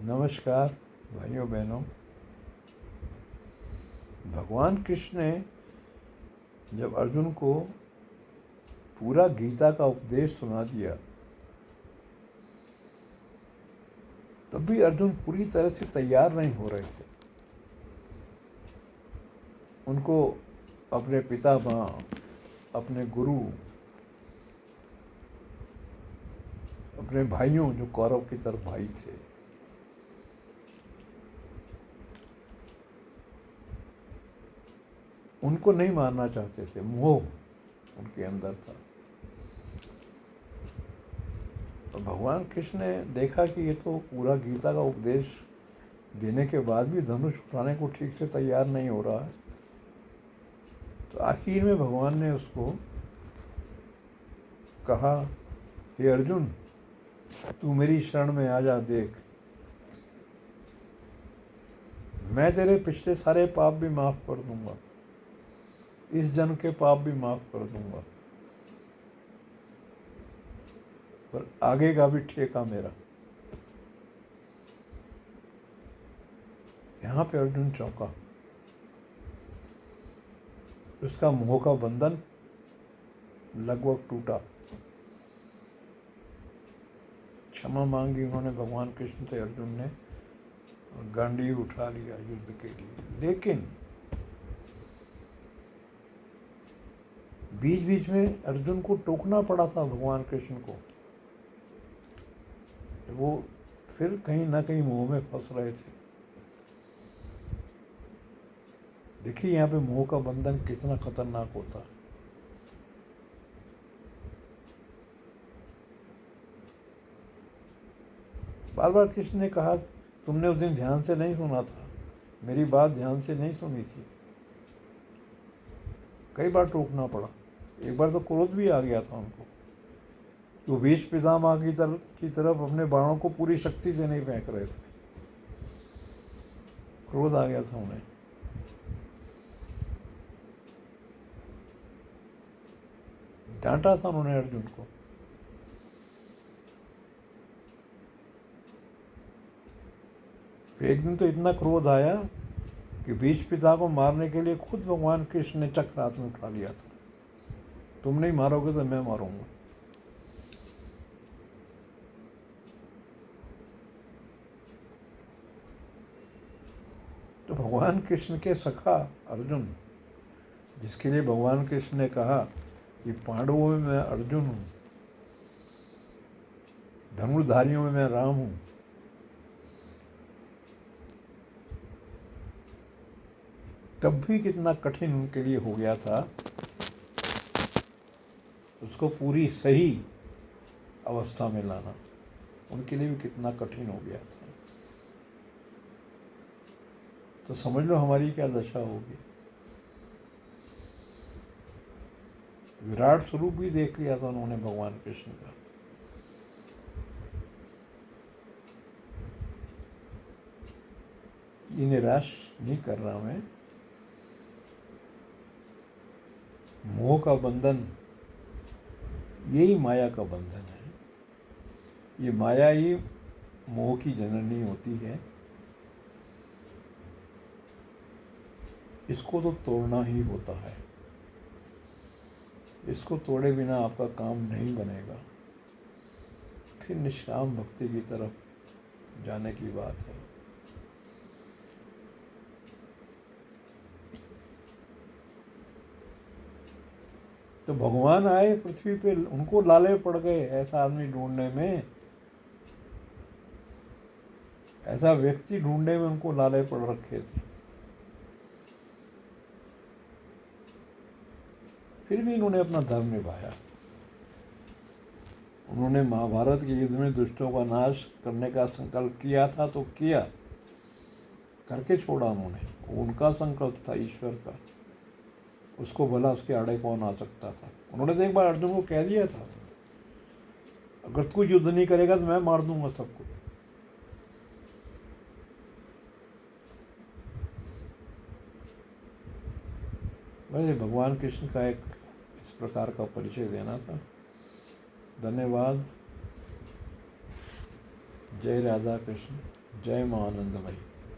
नमस्कार भाइयों बहनों। भगवान कृष्ण ने जब अर्जुन को पूरा गीता का उपदेश सुना दिया तब भी अर्जुन पूरी तरह से तैयार नहीं हो रहे थे। उनको अपने पितामह, अपने गुरु, अपने भाइयों जो कौरव की तरफ भाई थे, उनको नहीं मारना चाहते थे। मोह उनके अंदर था। और भगवान कृष्ण ने देखा कि ये तो पूरा गीता का उपदेश देने के बाद भी धनुष उठाने को ठीक से तैयार नहीं हो रहा है, तो आखिर में भगवान ने उसको कहा, हे अर्जुन, तू मेरी शरण में आ जा। देख, मैं तेरे पिछले सारे पाप भी माफ कर दूंगा, इस जन्म के पाप भी माफ कर दूंगा, पर आगे का भी ठेका मेरा। यहां पे अर्जुन चौंका। उसका मोह का बंधन लगभग टूटा। क्षमा मांगी उन्होंने भगवान कृष्ण से अर्जुन ने, और गांडीव उठा लिया युद्ध के लिए। लेकिन बीच बीच में अर्जुन को टोकना पड़ा था भगवान कृष्ण को। वो फिर कहीं ना कहीं मोह में फंस रहे थे। देखिए यहाँ पे मोह का बंधन कितना खतरनाक होता है। बार बार कृष्ण ने कहा, तुमने उस दिन ध्यान से नहीं सुना था, मेरी बात ध्यान से नहीं सुनी थी। कई बार टोकना पड़ा। एक बार तो क्रोध भी आ गया था उनको। वो भीष्म पितामह की तरफ अपने बाणों को पूरी शक्ति से नहीं फेंक रहे थे। क्रोध आ गया था उन्हें। डांटा था उन्होंने अर्जुन को। फिर एक दिन तो इतना क्रोध आया कि भीष्म पिता को मारने के लिए खुद भगवान कृष्ण ने चक्र हाथ में उठा लिया था। तुम नहीं मारोगे तो मैं मारूंगा। तो भगवान कृष्ण के सखा अर्जुन, जिसके लिए भगवान कृष्ण ने कहा कि पांडवों में मैं अर्जुन हूं, धनुर्धारियों में मैं राम हूं, तब भी कितना कठिन उनके लिए हो गया था। उसको पूरी सही अवस्था में लाना उनके लिए भी कितना कठिन हो गया था। तो समझ लो हमारी क्या दशा होगी। विराट स्वरूप भी देख लिया था उन्होंने भगवान कृष्ण का। ये निराश नहीं कर रहा मैं। मोह का बंधन यही माया का बंधन है। ये माया ही मोह की जननी होती है। इसको तो तोड़ना ही होता है। इसको तोड़े बिना आपका काम नहीं बनेगा। फिर निष्काम भक्ति की तरफ जाने की बात है। तो भगवान आए पृथ्वी पे, उनको लाले पड़ गए ऐसा आदमी ढूंढने में, ऐसा व्यक्ति ढूंढने में उनको लाले पड़ रखे थे। फिर भी इन्होंने अपना धर्म निभाया। उन्होंने महाभारत के युद्ध में दुष्टों का नाश करने का संकल्प किया था तो किया, करके छोड़ा उन्होंने। उनका संकल्प था ईश्वर का। उसको भला उसके आड़े कौन आ सकता था। उन्होंने तो एक बार अर्जुन को कह दिया था, अगर तू युद्ध नहीं करेगा तो मैं मार दूंगा सबको। वैसे भगवान कृष्ण का एक इस प्रकार का परिचय देना था। धन्यवाद। जय राधा कृष्ण, जय माँ आनंदमयी।